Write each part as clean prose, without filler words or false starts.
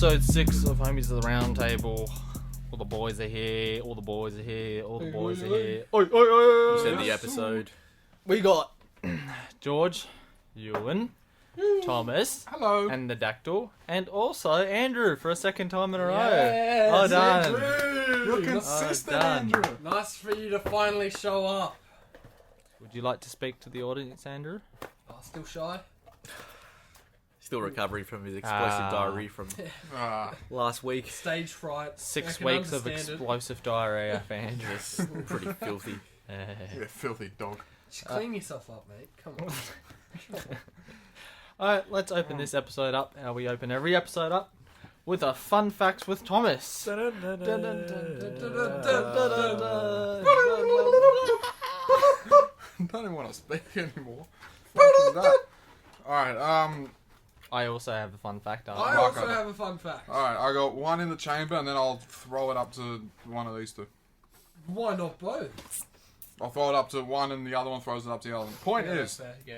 episode 6 of Homies of the Round Table. All the boys are here. All the boys are here. All the boys are here. Oi, oi, oi, oi. You said the episode. We got George, Ewan, Thomas, Hello. and the Dactyl, and also Andrew for a second time in a row. Yes, Well done. Andrew. You're consistent, done. Andrew. Nice for you to finally show up. Would you like to speak to the audience, Andrew? Oh, still shy? Still recovering from his explosive diarrhea from last week. Stage fright. 6 I can weeks of understand it. explosive diarrhea for Andrew. Just pretty filthy. You filthy dog. Just clean yourself up, mate. Come on. Alright, let's open this episode up. How we open every episode up with a fun facts with Thomas. Don't even want to speak anymore. Fuck that. Alright, I also have a fun fact. I also have a fun fact. alright, I got one in the chamber and then I'll throw it up to one of these two. Why not both? I'll throw it up to one and the other one throws it up to the other one. Point Yeah, is... fair. Yeah.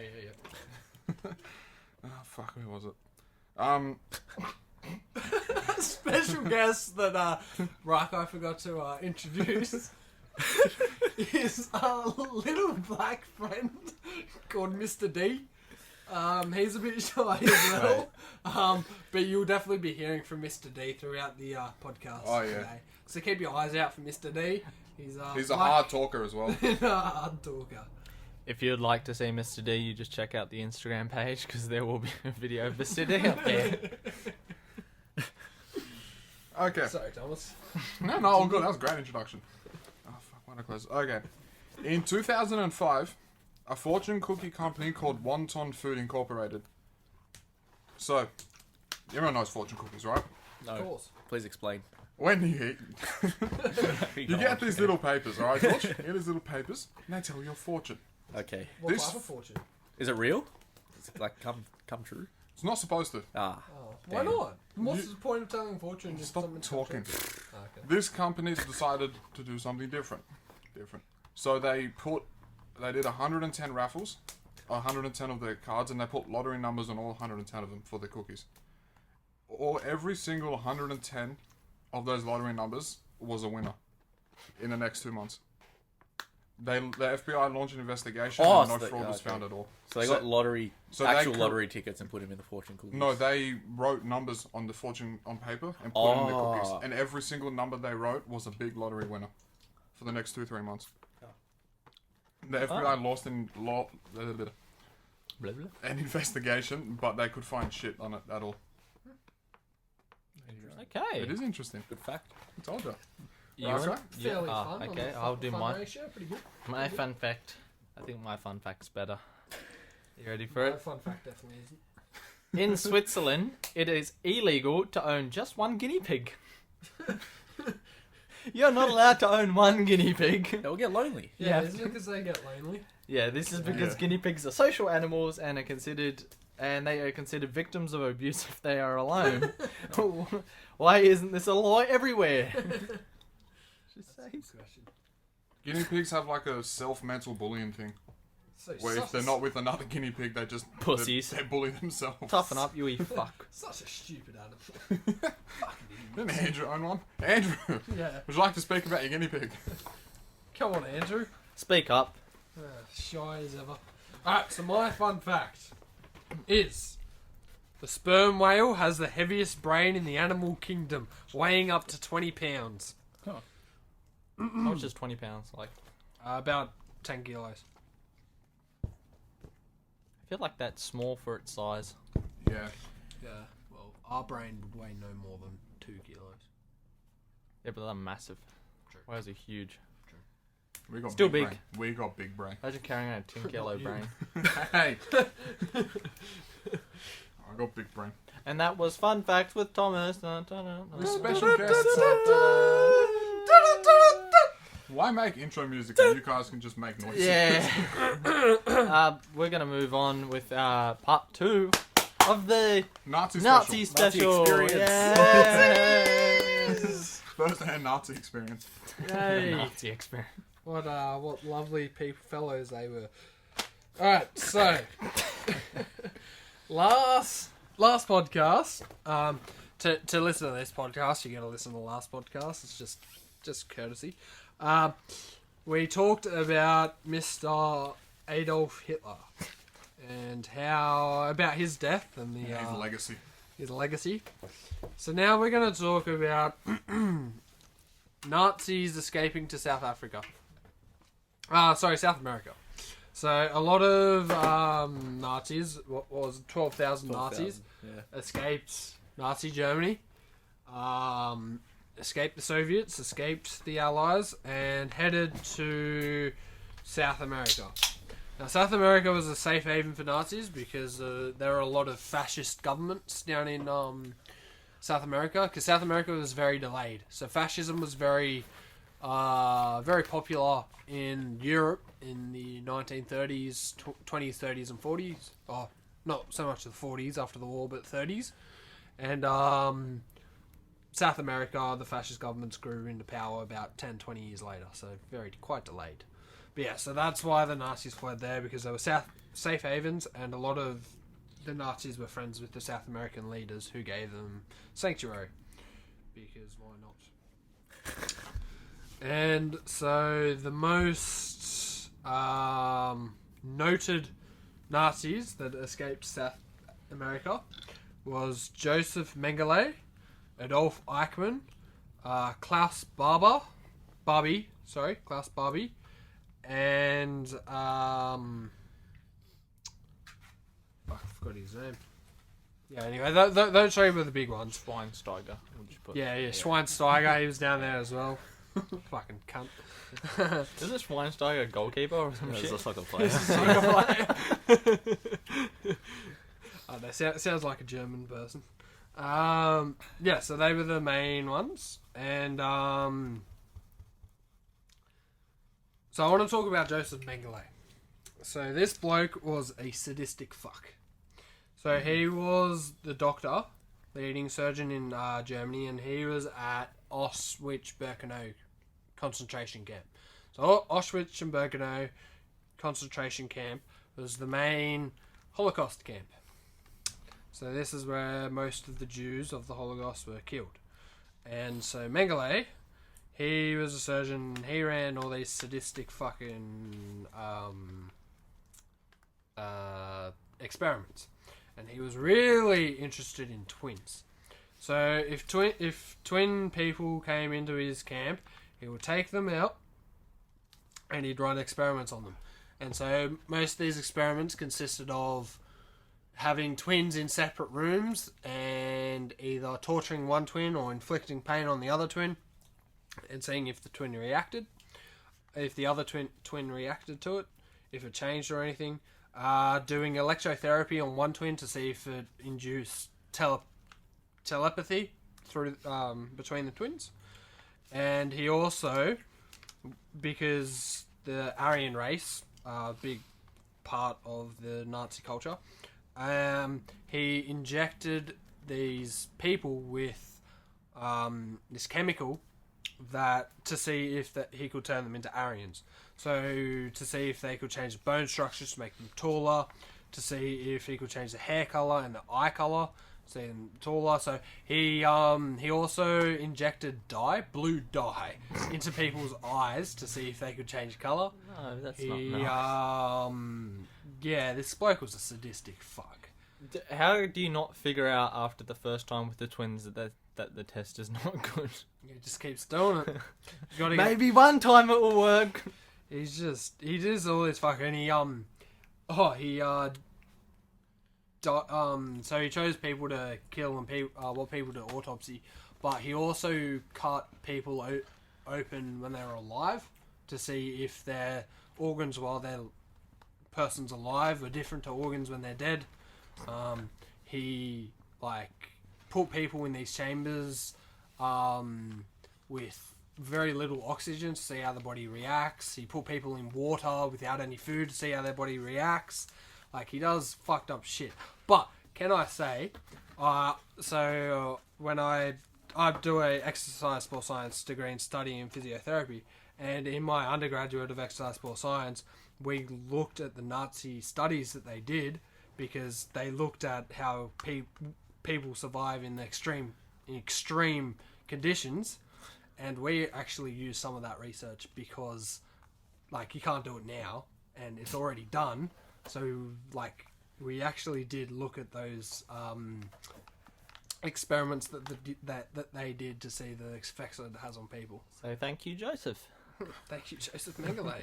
Oh, fuck, who was it? Special guest that I forgot to introduce is a little black friend called Mr. D. He's a bit shy as well, but you'll definitely be hearing from Mr. D throughout the podcast today. So keep your eyes out for Mr. D. He's a hard talker as well. hard talker. If you'd like to see Mr. D, you just check out the Instagram page because there will be a video of Mr. D up there. Okay. Sorry, Thomas. No, all good. That was a great introduction. Oh, fuck, why not close? Okay. In 2005, a fortune cookie company called Wonton Food Incorporated. So, everyone knows fortune cookies, right? Of No, course. please explain. When you eat, you get these little papers, alright, George? You get these little papers, and they tell you your fortune. Okay. What This- type of fortune? Is it real? Is it like come true? It's not supposed to. Ah. Oh, why Damn. not? What's the point of telling fortune? if Stop something's talking. not true? Oh, okay. This company's decided to do something different. So they did 110 raffles, 110 of their cards, and they put lottery numbers on all 110 of them for their cookies. Every single 110 of those lottery numbers was a winner in the next 2 months. The FBI launched an investigation and no fraud was found at all. So they got actual they lottery tickets and put them in the fortune cookies. No, they wrote numbers on the fortune on paper and put it in the cookies. Oh. And every single number they wrote was a big lottery winner for the next 2-3 months. The FBI lost an investigation, but they could find shit on it at all. Okay. It is interesting. Good fact. I told you. Ewan? Okay. Fairly Ah, fun. on okay, the I'll do fun mine. ratio, pretty good. My fun fact. I think my fun fact's better. You ready for My it? fun fact definitely isn't. In Switzerland, it is illegal to own just one guinea pig. You're not allowed to own one guinea pig. They'll get lonely. Yeah, Yeah. isn't it because they get lonely? Yeah, this is because Yeah. guinea pigs are social animals and they are considered victims of abuse if they are alone. Why isn't this a law everywhere? Just say. Question. Guinea pigs have like a self-mental bullying thing. So Where if they're not with another guinea pig, they just... Pussies. They bully themselves. Toughen up, you fuck. Such a stupid animal. Didn't Andrew own one? Andrew, Yeah. would you like to speak about your guinea pig? Come on, Andrew. Speak up. Shy as ever. Alright, so my fun fact is the sperm whale has the heaviest brain in the animal kingdom, weighing up to 20 pounds. How much is 20 pounds? Like, About 10 kilos. I feel like that's small for its size. Yeah. Yeah, well, our brain would weigh no more than 2 kilos. Yeah, but they're massive. True. Whales are huge. We got Still big big. brain. We got big brain. Imagine carrying around a 10 kilo Not you. brain. Hey. I got big brain. And that was Fun Facts with Thomas. Dun, dun, dun, dun. The special guest. Why make intro music when you guys can just make noises? Yeah. We're going to move on with part 2 of the Nazi Nazi special. special. experience. Yes. First-hand Nazi experience. Yay. Nazi experience. What lovely fellows they were. Alright, so last podcast, to listen to this podcast, you got to listen to the last podcast. It's just courtesy. We talked about Mr. Adolf Hitler and how about his death and His legacy. His legacy. So now we're going to talk about Nazis escaping to South Africa. South America. So a lot of Nazis, what was 12,000 Nazis, escaped Nazi Germany, escaped the Soviets, escaped the Allies, and headed to South America. Now, South America was a safe haven for Nazis because there were a lot of fascist governments down in South America, because South America was very delayed. So fascism was very popular in Europe in the 1930s, 20s, 30s, and 40s. Oh, not so much the 40s after the war, but 30s. And South America, the fascist governments grew into power about 10, 20 years later, so quite delayed. But yeah, so that's why the Nazis fled there, because they were safe havens, and a lot of the Nazis were friends with the South American leaders who gave them sanctuary. Because why not? And so the most noted Nazis that escaped South America was Joseph Mengele, Adolf Eichmann, Klaus Barbie, and I forgot his name. Yeah, anyway, those three were the big ones. Schweinsteiger. Yeah, Schweinsteiger, he was down there as well. Fucking cunt. Isn't Schweinsteiger a goalkeeper or some shit? He's a soccer player. Oh, that sounds like a German person. Yeah, so they were the main ones. And so I want to talk about Joseph Mengele. So this bloke was a sadistic fuck. So he was the doctor, leading surgeon in Germany, and he was at Auschwitz-Birkenau concentration camp. So Auschwitz and Birkenau concentration camp was the main Holocaust camp. So this is where most of the Jews of the Holocaust were killed. And so Mengele, he was a surgeon. He ran all these sadistic fucking experiments, and he was really interested in twins. So if twin people came into his camp, he would take them out, and he'd run experiments on them. And so most of these experiments consisted of having twins in separate rooms and either torturing one twin or inflicting pain on the other twin, and seeing if the twin reacted, if the other twin reacted to it, if it changed or anything. Doing electrotherapy on one twin to see if it induced telepathy through between the twins. And he also, because the Aryan race, a big part of the Nazi culture, he injected these people with this chemical to see if he could turn them into Aryans. So to see if they could change the bone structures to make them taller, to see if he could change the hair color and the eye color, so them taller. So he also injected blue dye, into people's eyes to see if they could change color. No, that's not nice. Yeah, this bloke was a sadistic fuck. How do you not figure out after the first time with the twins that the test is not good? He just keeps doing it. Maybe one time it will work. He does all this fucking. So he chose people to kill and people to autopsy, but he also cut people open when they were alive to see if their organs while their person's alive were different to organs when they're dead. He put people in these chambers with very little oxygen to see how the body reacts. He put people in water without any food to see how their body reacts. He does fucked up shit. But can I say, so when I do a exercise sports science degree in study in physiotherapy, and in my undergraduate of exercise sports science, we looked at the Nazi studies that they did, because they looked at how people survive in the extreme in extreme conditions, and we actually use some of that research because, like, you can't do it now, and it's already done. So, like, we actually did look at those experiments that they did to see the effects that it has on people. So thank you, Joseph. Thank you, Joseph Mengele,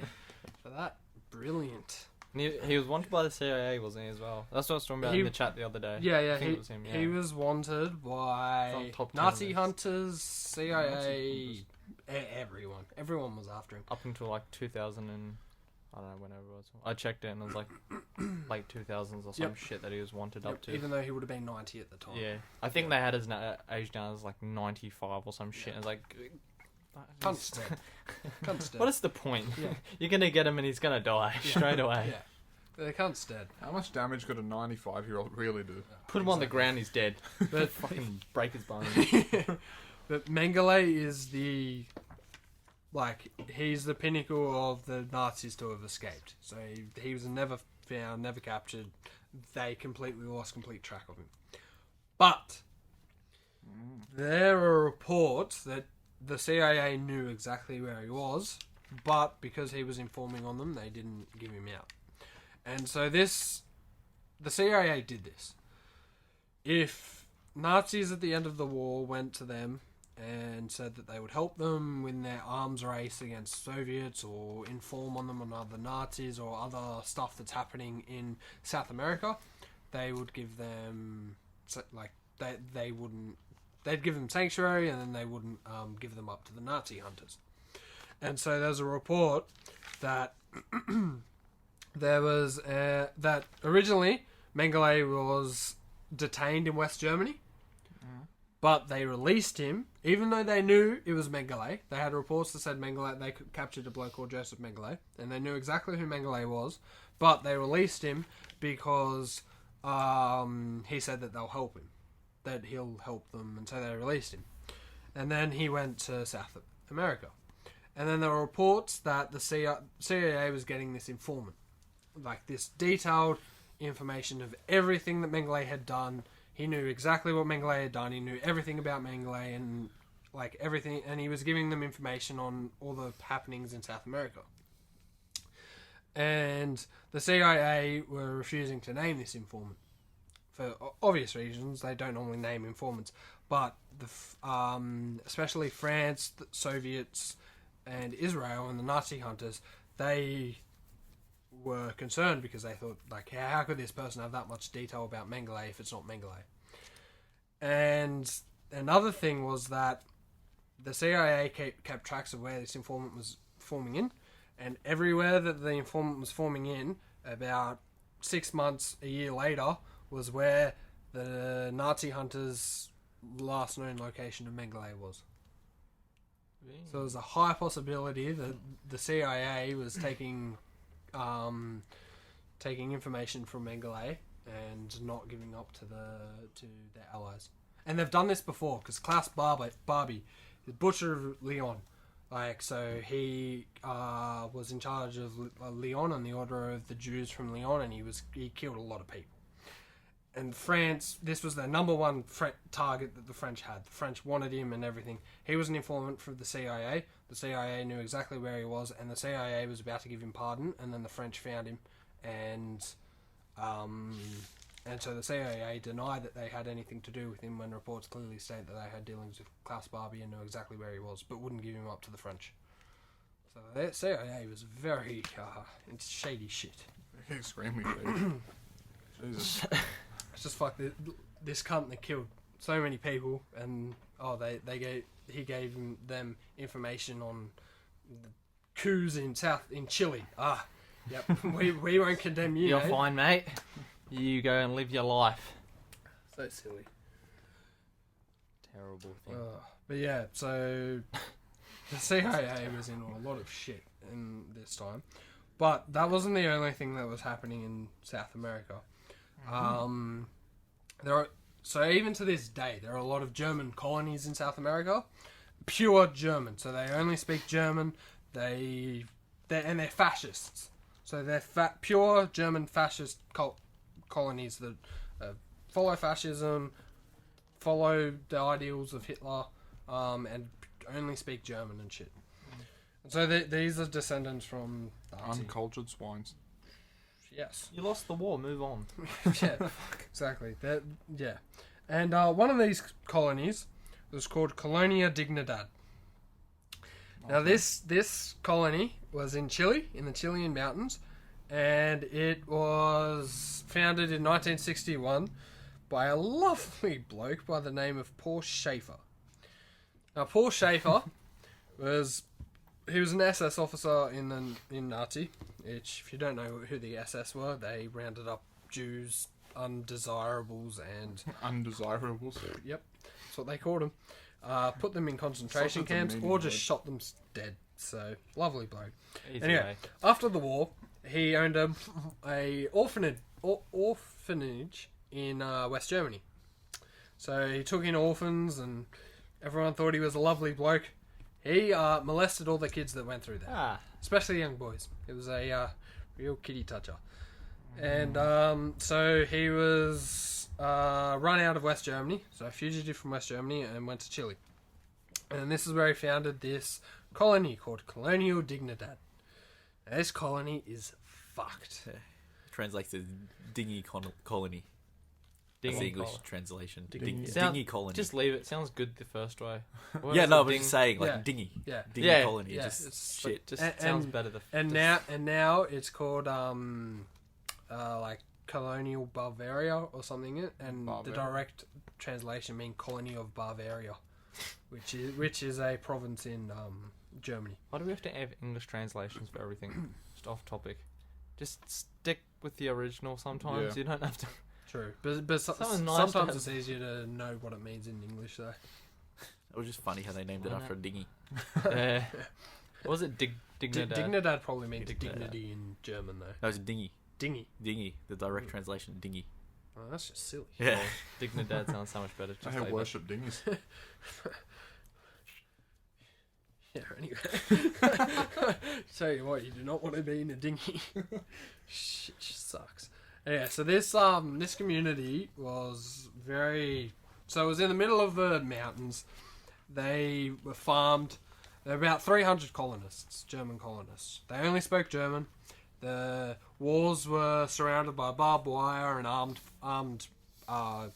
for that. Brilliant. He was wanted by the CIA, wasn't he, as well? That's what I was talking about in the chat the other day. Yeah. I think it was him, yeah. He was wanted by Top 10 Nazi list. hunters, CIA, everyone. Everyone was after him. Up until like 2000 and I don't know whenever it was. I checked it and it was like late 2000s or some Yep. shit that he was wanted up to. Even though he would have been 90 at the time. Yeah, I think they had his age down as like 95 or some shit. And it's like, Cunt's dead. Cunt's dead. what is the point? Yeah. You're gonna get him and he's gonna die straight away. Yeah. The cunt's dead. How much damage could a 95-year-old really do? Put him on the ground, he's dead. But Fucking break his bones. But Mengele is he's the pinnacle of the Nazis to have escaped. So he was never found, never captured. They completely lost complete track of him. But there are reports that the CIA knew exactly where he was, but because he was informing on them, they didn't give him out. And so the CIA did this. If Nazis at the end of the war went to them and said that they would help them win their arms race against Soviets or inform on them on other Nazis or other stuff that's happening in South America, they would give them they'd give them sanctuary, and then they wouldn't give them up to the Nazi hunters. And so there's a report that there was that originally Mengele was detained in West Germany, but they released him, even though they knew it was Mengele. They had reports that said Mengele, they captured a bloke called Joseph Mengele, and they knew exactly who Mengele was, but they released him because he said that they'll help him, that he'll help them, and so they released him. And then he went to South America. And then there were reports that the CIA was getting this informant, like this detailed information of everything that Mengele had done. He knew exactly what Mengele had done. He knew everything about Mengele and like everything, and he was giving them information on all the happenings in South America. And the CIA were refusing to name this informant for obvious reasons. They don't normally name informants, but especially France, the Soviets, and Israel and the Nazi hunters, they were concerned because they thought, like, how could this person have that much detail about Mengele if it's not Mengele? And another thing was that the CIA kept tracks of where this informant was forming in, and everywhere that the informant was forming in, about 6 months, a year later, was where the Nazi hunters' last known location of Mengele was. So there was a high possibility that the CIA was taking information from Mengele and not giving up to their allies. And they've done this before, because Klaus Barbie, the Butcher of Lyon, so he was in charge of Lyon and the Order of the Jews from Lyon, and he killed a lot of people. And France, this was their number one target that the French had. The French wanted him and everything. He was an informant for the CIA. The CIA knew exactly where he was, and the CIA was about to give him pardon, and then the French found him, and so the CIA denied that they had anything to do with him when reports clearly state that they had dealings with Klaus Barbie and knew exactly where he was, but wouldn't give him up to the French. So the CIA was very it's shady shit. Extremely shady. Jesus. It's just fuck this cunt that killed so many people, and he gave them information on the coups in Chile. Yep. we won't condemn you. You're fine, mate. You go and live your life. So silly. Terrible thing. But yeah, so the CIA was in a lot of shit in this time, but that wasn't the only thing that was happening in South America. So even to this day, there are a lot of German colonies in South America, pure German. So they only speak German. They're fascists. So they're pure German fascist colonies that follow fascism, follow the ideals of Hitler, and only speak German and shit. So these are descendants from Nazi. Uncultured swines. Yes. You lost the war. Move on. Yeah, exactly. Yeah. And one of these colonies was called Colonia Dignidad. Now, this colony was in Chile, in the Chilean mountains, and it was founded in 1961 by a lovely bloke by the name of Paul Schaefer. Now, Paul Schaefer was an SS officer in Nazi, which, if you don't know who the SS were, they rounded up Jews, undesirables, and... Undesirables. Yep, that's what they called them. Put them in concentration Such a camps meaning or just word. shot them dead. So, lovely bloke. Easy Anyway, way. after the war, he owned a orphanage in West Germany. So he took in orphans, and everyone thought he was a lovely bloke. He molested all the kids that went through there, Ah, especially young boys. It was a real kitty toucher. And so he was run out of West Germany, so a fugitive from West Germany, and went to Chile. And this is where he founded this colony called Colonial Dignidad. Now, this colony is fucked. Translates as dingy colony. That's the Dingy English colony. translation. Dingy. Dingy colony. just leave it. Sounds good the first way. What yeah, is no, it, but just saying, like, Yeah. dingy. Yeah. Dingy Yeah, colony. yeah, Just it's- shit. Just And- sounds better. And now it's called like Colonial Bavaria or something, and the Bavaria. direct translation means Colony of Bavaria, which is a province in Germany. Why do we have to have English translations for everything? Just off topic. Just stick with the original sometimes. Yeah. You don't have to. True, but Something nice to sometimes have. it's easier to know what it means in English, though. It was just funny how they named it Why after a dinghy. What was it? Dignidad? Dignidad probably means Dignidad. dignity in German, though. No, it's dinghy. Dingy. Dingy. The direct translation, dingy. Oh, that's just silly. Yeah. Dignidad sounds so much better. I Just have leave it. worship dinghies. Yeah, anyway. Tell you what, you do not want to be in a dinghy. Shit just sucks. Yeah, so this community was very... So it was in the middle of the mountains. They were farmed. There were about 300 colonists, German colonists. They only spoke German. The walls were surrounded by barbed wire and armed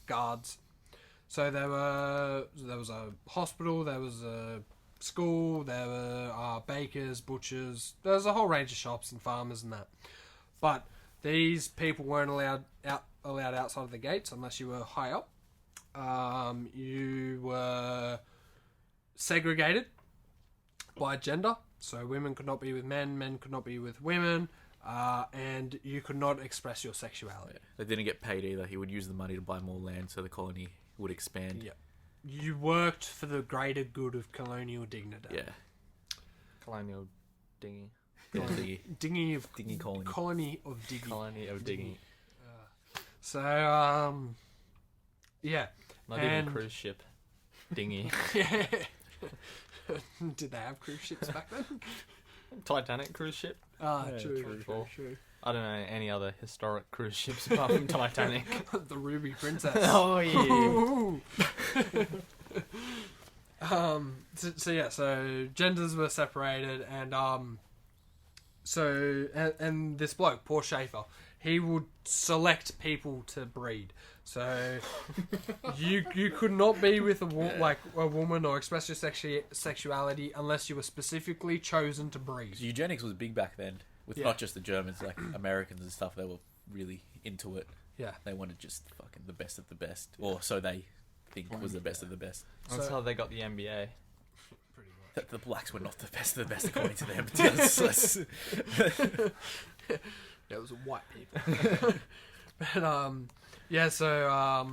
guards. So there was a hospital, there was a school, there were bakers, butchers. There was a whole range of shops and farmers and that. But these people weren't allowed outside of the gates unless you were high up. You were segregated by gender, so women could not be with men, men could not be with women, and you could not express your sexuality. They didn't get paid either. He would use the money to buy more land so the colony would expand. Yeah. You worked for the greater good of colonial dignidad. Yeah. Colonial dinghy. Yeah, dingy. Dingy of Dingy colony. colony of diggy. Colony of dinghy. So yeah. Not even And- cruise ship. Dinghy. Yeah. Did they have cruise ships back then? Titanic cruise ship. Ah, Yeah, true, true. true, true. I don't know any other historic cruise ships apart from Titanic. The Ruby Princess. Oh yeah. Ooh. So genders were separated, and and this bloke, Paul Schaefer, he would select people to breed. So you could not be with a woman or express your sexuality unless you were specifically chosen to breed. Eugenics was big back then. With Yeah. not just the Germans, like Americans and stuff, they were really into it. Yeah. They wanted just fucking the best of the best. Or so they think was the best of the best. That's So- how they got the NBA. Pretty much. The blacks were not the best of the best according to them. Let's- Yeah, it was white people. But yeah, so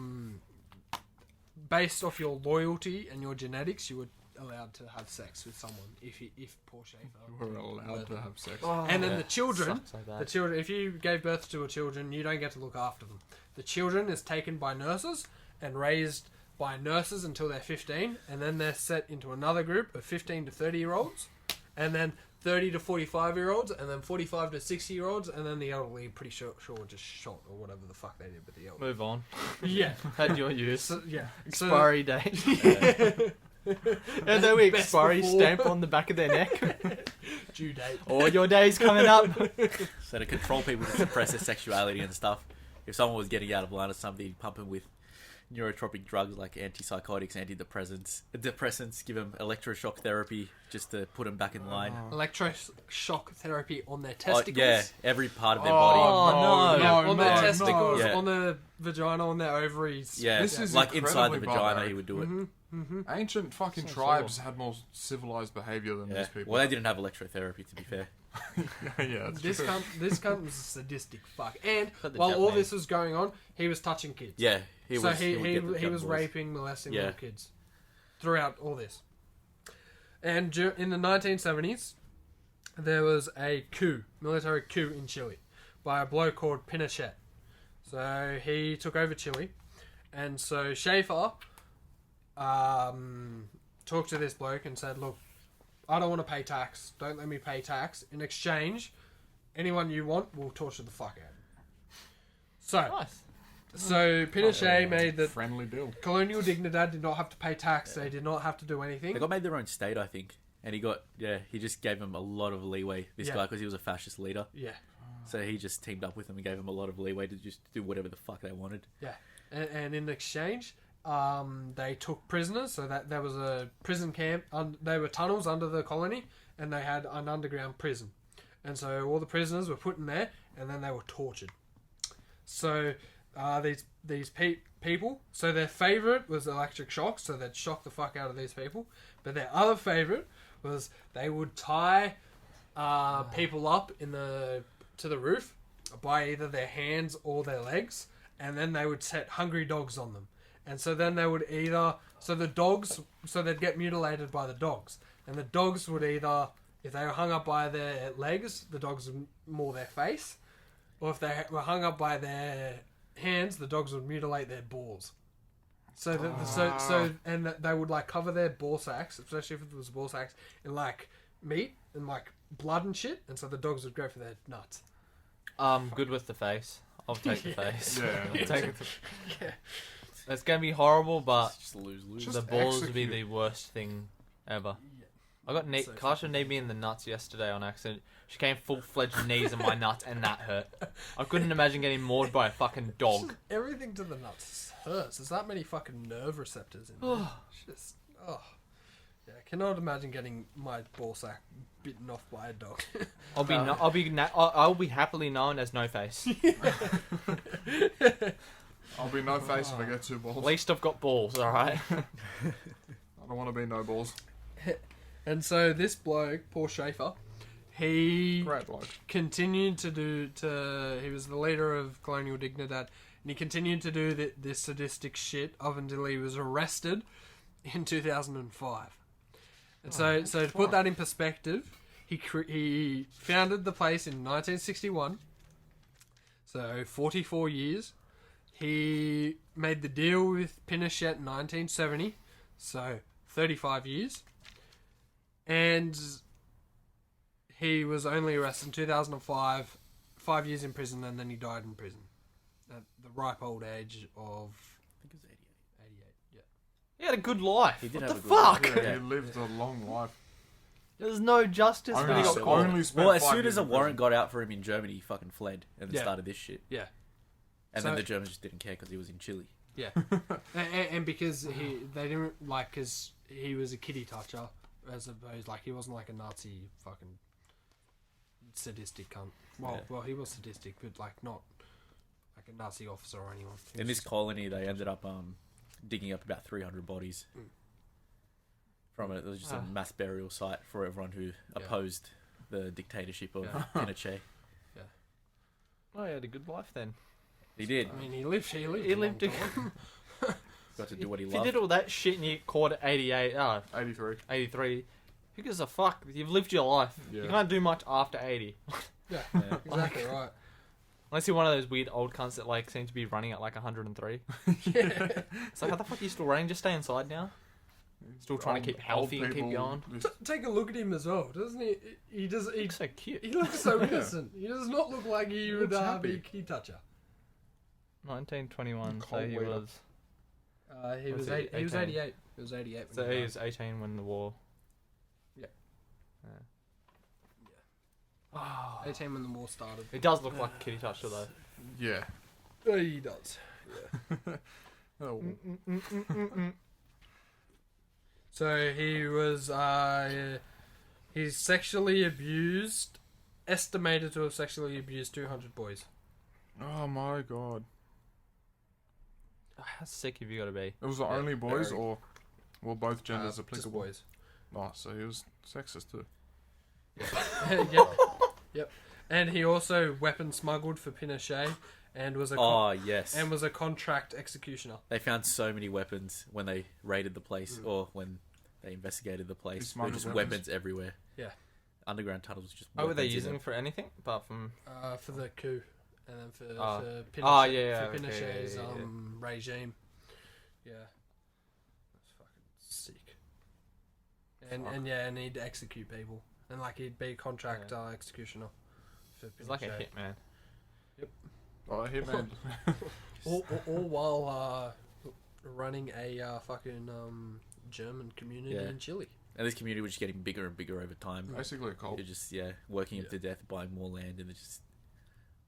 based off your loyalty and your genetics, you were allowed to have sex with someone if Paul Schaefer We're allowed to have sex. And then the children, Sucks so bad. the children, if you gave birth to a children, you don't get to look after them. The children is taken by nurses and raised by nurses until they're 15, and then they're set into another group of 15 to 30-year-olds, and then 30 to 45-year-olds, and then 45 to 60-year-olds, and then the elderly, pretty sure were just shot or whatever the fuck they did with the elderly. Move on. Yeah. Had your use. So, yeah. Expiry date. And then we expiry stamp on the back of their neck. Due date. All your days coming up. So to control people to suppress their sexuality and stuff, if someone was getting out of line or something, you'd pump them with neurotropic drugs like antipsychotics, antidepressants, give them electroshock therapy just to put them back in line. Electroshock therapy on their testicles. Yeah, every part of their body. Oh, no. Yeah, on their no, testicles, no. on the vagina, on their ovaries. Yeah, This is like inside the incredibly vagina, barbaric. he would do it. Ancient fucking So tribes had more civilized behavior than Yeah. these people. Well, they didn't have electrotherapy, to be fair. Yeah, it's This true. this cunt was a sadistic fuck. And But the while all Japanese- this was going on, he was touching kids. Yeah, he So was. he would get the young was boys. raping, molesting Yeah. little kids throughout all this. And in the 1970s, there was a military coup in Chile by a bloke called Pinochet. So he took over Chile, and so Schaefer talked to this bloke and said, "Look, I don't want to pay tax. Don't let me pay tax. In exchange, anyone you want, we'll torture the fuck out." So, Nice. so Pinochet made that Friendly deal. Colonial Dignidad did not have to pay tax. They did not have to do anything. They got made their own state, I think. And he just gave them a lot of leeway, this Yeah. guy, because he was a fascist leader. Yeah, So he just teamed up with them and gave them a lot of leeway to just do whatever the fuck they wanted. yeah. And in exchange, they took prisoners. So that there was a prison camp. There were tunnels under the colony, and they had an underground prison. And so all the prisoners were put in there, and then they were tortured. So these people. So their favorite was electric shock. So they'd shock the fuck out of these people. But their other favorite was they would tie people up to the roof by either their hands or their legs, and then they would set hungry dogs on them. And so then they would they'd get mutilated by the dogs, and the dogs would either, if they were hung up by their legs, the dogs would maul their face, or if they were hung up by their hands, the dogs would mutilate their balls. So they would like cover their ball sacks, especially if it was ball sacks, in like meat and like blood and shit, and so the dogs would go for their nuts. Good with the face. I'll take the face. Yeah. I'll take it. Yeah. It's gonna be horrible, but It's just lose-lose. Just the balls would be execute. the worst thing ever. I got So Kasha kneed me in the nuts yesterday on accident. She came full-fledged knees in my nuts, and that hurt. I couldn't imagine getting mauled by a fucking dog. Everything to the nuts hurts. There's that many fucking nerve receptors in there. Just, yeah, I cannot imagine getting my ball sack bitten off by a dog. I'll be happily known as No Face. I'll be no face if I get two balls. At least I've got balls, all right. I don't want to be no balls. And so this bloke, Paul Schaefer, he Great bloke. continued he was the leader of Colonial Dignidad, and he continued to do this sadistic shit up until he was arrested in 2005. And so to put that in perspective, he founded the place in 1961, so 44 years. He made the deal with Pinochet in 1970, so 35 years. And he was only arrested in 2005, 5 years in prison, and then he died in prison at the ripe old age of I think it was 88. 88. Yeah. He had a good life. He did What have the a good life. fuck? Yeah, he lived a long life. There's no justice, but he Only, got caught. only spent Well, as 5 soon years as a in warrant prison. got out for him in Germany, he fucking fled and then Yeah. started this shit. Yeah. And So- then the Germans just didn't care because he was in Chile. Yeah. and because they didn't like, because he was a kitty toucher, as opposed, like, he wasn't like a Nazi fucking sadistic cunt. Well, Yeah. well, he was sadistic, but like not like a Nazi officer or anyone. He In was this colony, they ended up digging up about 300 bodies from it. It was just a mass burial site for everyone who opposed the dictatorship of Pinochet. Oh, he had a good life then. He did. I mean, he lived. He a lived long a- time. Got to do what he If you loved. did all that shit and you get caught at 83. 83, who gives a fuck? You've lived your life. Yeah. You can't do much after 80. Yeah, Yeah. exactly right. Unless you're one of those weird old cunts that like seem to be running at like 103. Yeah. It's like, how the fuck are you still running? Just stay inside now. Still trying to keep healthy and keep going. Take a look at him as well, doesn't he? He does. He Looks so cute. He looks so innocent. He does not look like he would looks be happy. a key toucher. 1921, so Cold he weather. was. He Was was he he was 18? 88. He was 88. So when he he was 18 when the war. Yeah. Oh. died. 18 when the war started. It does look like a kitty toucher though. Yeah. He does. Oh, So he was he's sexually abused, estimated to have sexually abused 200 boys. oh my god. How sick have you got to be? It was the only boys, very. or well, both genders Just applicable. boys. Oh, so he was sexist too. Yep. And he also weapon smuggled for Pinochet and was a Oh yes. and was a contract executioner. They found so many weapons when they raided the place, or when they investigated the place. There were smuggled just weapons? weapons everywhere. Yeah. Underground tunnels just. Oh, were they weapons in using them. it for anything apart from? For the coup, and then for Oh. Pinochet, Oh, yeah, for okay, Pinochet's yeah. regime. Yeah, that's fucking sick. And he'd execute people, and like he'd be contract executioner for Pinochet. He's like a hitman. Oh, Hitman. all while running a fucking German community Yeah. in Chile. And this community was just getting bigger and bigger over time. Basically a cult. You're just working him to death, buying more land, and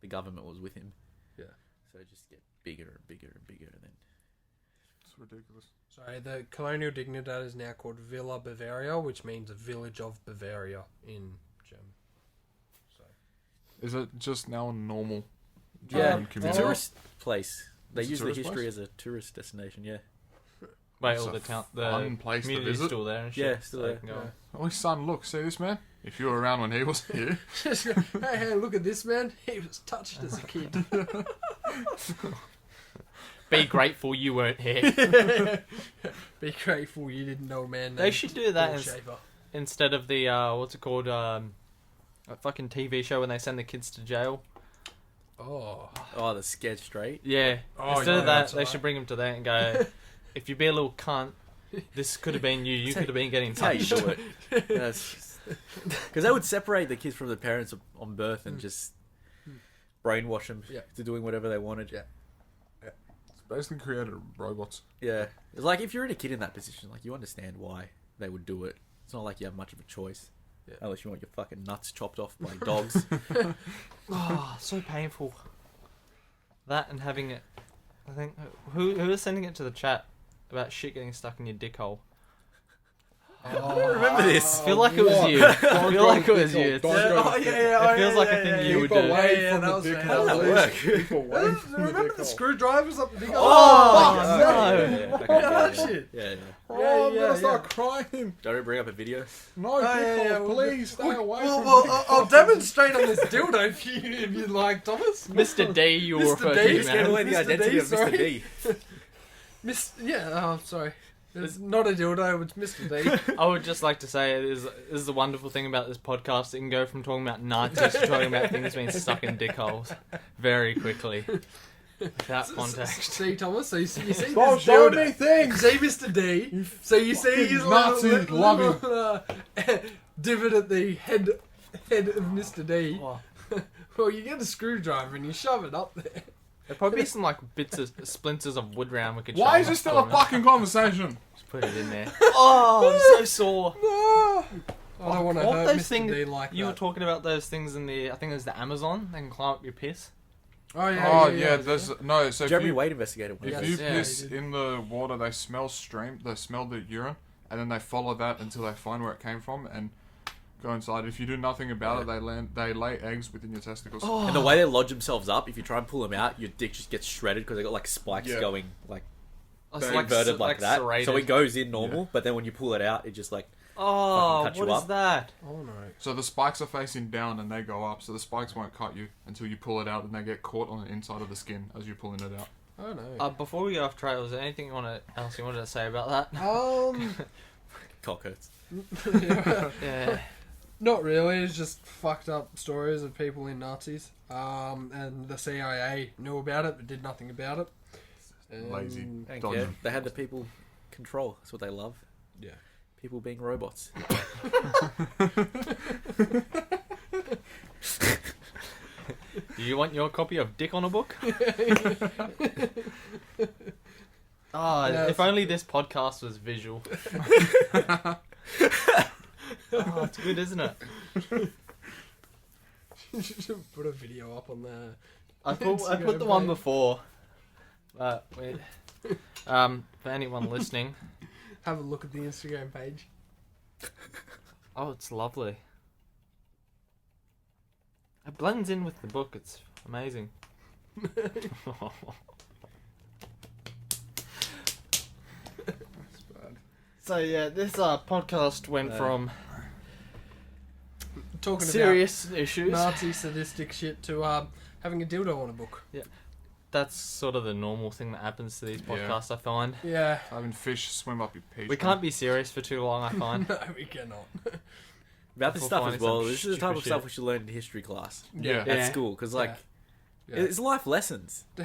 the government was with him. Yeah. So it just get bigger and bigger and bigger, and then It's ridiculous. So the colonial dignidad is now called Villa Bavaria, which means a village of Bavaria in German. So Is it just now a normal yeah, German it's a community? tourist place. They It's a use the tourist history place? as a tourist destination. Yeah. Wait, It's all a the town, fun the place to community's visit. still there and shit. Yeah, still so there. you can go. Oh, his son, look, see this man? If you were around when he was here, hey, look at this man. He was touched as a kid. Be grateful you weren't here. Be grateful you didn't know a man. They named should do that Paul in- Shaver. Instead of the what's it called? A fucking TV show when they send the kids to jail. Oh, Oh, the Scared Straight. Yeah. Oh, Instead yeah, of that, that's they alright. should bring them to that and go. If you be a little cunt, this could have been you. You could have been getting That's how you touched. do it. Because they would separate the kids from the parents on birth and just brainwash them Yeah. to doing whatever they wanted. Yeah. it's basically created robots. Yeah. It's like if you're in a kid in that position, like you understand why they would do it. It's not like you have much of a choice. Yeah. Unless you want your fucking nuts chopped off by dogs. Oh, so painful. That and having it. I think who was sending it to the chat about shit getting stuck in your dick hole. I remember this. I feel like it was you. I feel like it was you. It's- Oh, yeah, It feels like a thing you would do. Yeah, that was dick bad. hole. How did that work? Keep away from the Remember dick the hole. screwdrivers up the dick? Oh, fuck, no. Yeah, okay, that yeah, shit. yeah, yeah. Oh, I'm Yeah, gonna yeah, start crying. Don't bring up a video. No, dick holes, please stay away from Well, dick I'll holes. demonstrate on this dildo if you like, Thomas. Mr. D, you Mr. refer D, to Just gave man. away the Mr. identity D, of Mr. sorry. D. Sorry. It's not a dildo, it's Mr. D. I would just like to say this is the wonderful thing about this podcast. It can go from talking about Nazis to talking about things being stuck in dick holes very quickly. Without context. See, Thomas, so you see this Stop showing dildo. me things. See Mr. D. So you see his Nazi little, loving. divot at the head of Mr. D. Oh, Well, you get a screwdriver and you shove it up there. there'd probably be some like bits of splinters of wood round we could Why shove is up this still a for 'em. fucking conversation? Just put it in there. Oh, I'm so sore. I don't want to What hurt those Mr. things D like you that. were talking about those things in the I think it was the Amazon. They can climb up your piss. Oh, Oh yeah, there's no. So if Jeremy you, Wade investigated one. if of Yes, you those. yeah, piss he did. in the water, they smell the urine, and then they follow that until they find where it came from and go inside. If you do nothing about it, they lay eggs within your testicles. Oh. And the way they lodge themselves up, if you try and pull them out, your dick just gets shredded because they got like spikes Yeah. going like It's inverted like that. serrated. So it goes in normal, but then when you pull it out, it just like Oh, fucking cut what you is up. that? Oh, no. So the spikes are facing down and they go up, so the spikes won't cut you until you pull it out, and they get caught on the inside of the skin as you're pulling it out. Oh, no. Before we get off track, was there anything else you wanted to say about that? cock hurts. Yeah. Not really. It's just fucked up stories of people in Nazis. And the CIA knew about it but did nothing about it. Lazy. And Don't Dodgy. care. They had the people control. That's what they love. Yeah. People being robots. Do you want your copy of Dick on a Book? Ah, Yeah, if only this podcast was visual. Oh, it's good, isn't it? You should put a video up on there. I put the one before. Wait. For anyone listening. Have a look at the Instagram page. Oh, it's lovely. It blends in with the book. It's amazing. That's bad. So yeah, this podcast went from Talking serious about issues. Nazi sadistic shit to having a dildo on a book. That's sort of the normal thing that happens to these podcasts, I find. Yeah. Having fish swim up your peach. We can't be serious for too long, I find. No, we cannot. About this We'll stuff find as well. some This is the type stupid of stuff shit. we should learn in history class Yeah. at school. Because, like, Yeah. it's life lessons. Do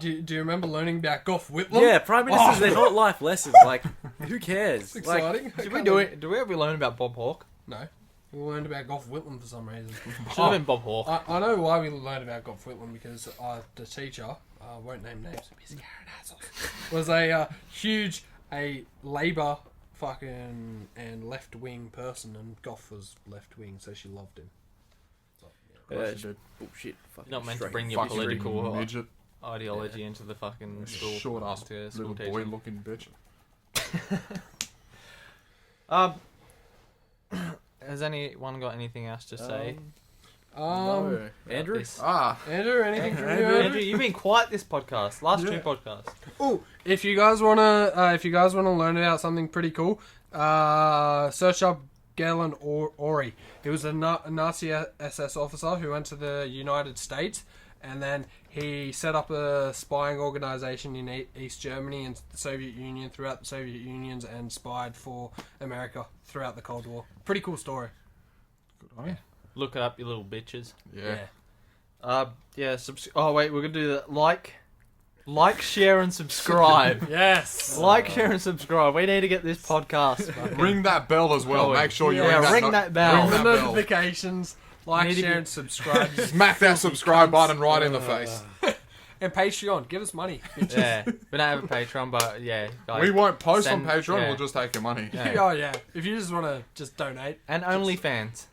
you remember learning about Gough Whitlam? Yeah, prime ministers, they're not life lessons. Like, who cares? It's Like, exciting. Did we do it? Did we ever learn about Bob Hawke? No. We learned about Gough Whitlam for some reason. Should have been Bob Hawke. I know why we learned about Gough Whitlam because the teacher, won't name names, Miss Karen Hassel, was a huge Labour fucking and left wing person, and Gough was left wing, so she loved him. So, yeah. Course you did. bullshit. Fucking You're not meant to straight. bring your Fucking political midget, ideology into the fucking school. short ass to little school boy teaching. looking bitch. Has anyone got anything else to say? No. Andrew? This? Andrew, anything from you? Andrew, you've been quiet this podcast. Last two Yeah. podcasts. Oh, if you guys wanna learn about something pretty cool, search up Galen Ori. He was a Nazi SS officer who went to the United States, and then he set up a spying organization in East Germany and the Soviet Union, throughout the Soviet Unions, and spied for America throughout the Cold War. Pretty cool story. Good on you. Look it up, you little bitches. Yeah. Yeah. Oh wait, we're gonna do that. Like, share, and subscribe. Yes. Like, share, and subscribe. We need to get this podcast. fucking- Ring that bell as well. Going. Make sure you Yeah, ring that bell. Ring The that bell. notifications, like, Need to share, get- and subscribe. Smack that subscribe button right in the face. And Patreon, give us money. Yeah, we don't have a Patreon, but yeah, guys. We won't post send- on Patreon. yeah. We'll just take your money. Yeah. Oh yeah, if you just want to just donate. And OnlyFans.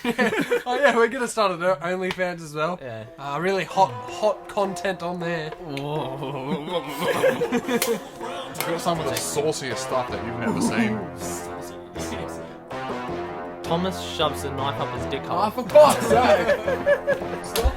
Oh yeah, we're gonna start an OnlyFans as well. Yeah. Really hot content on there. We've got some of the sauciest stuff that you've never seen. Thomas shoves a knife up his dick hole. Oh, for God's sake! Stop!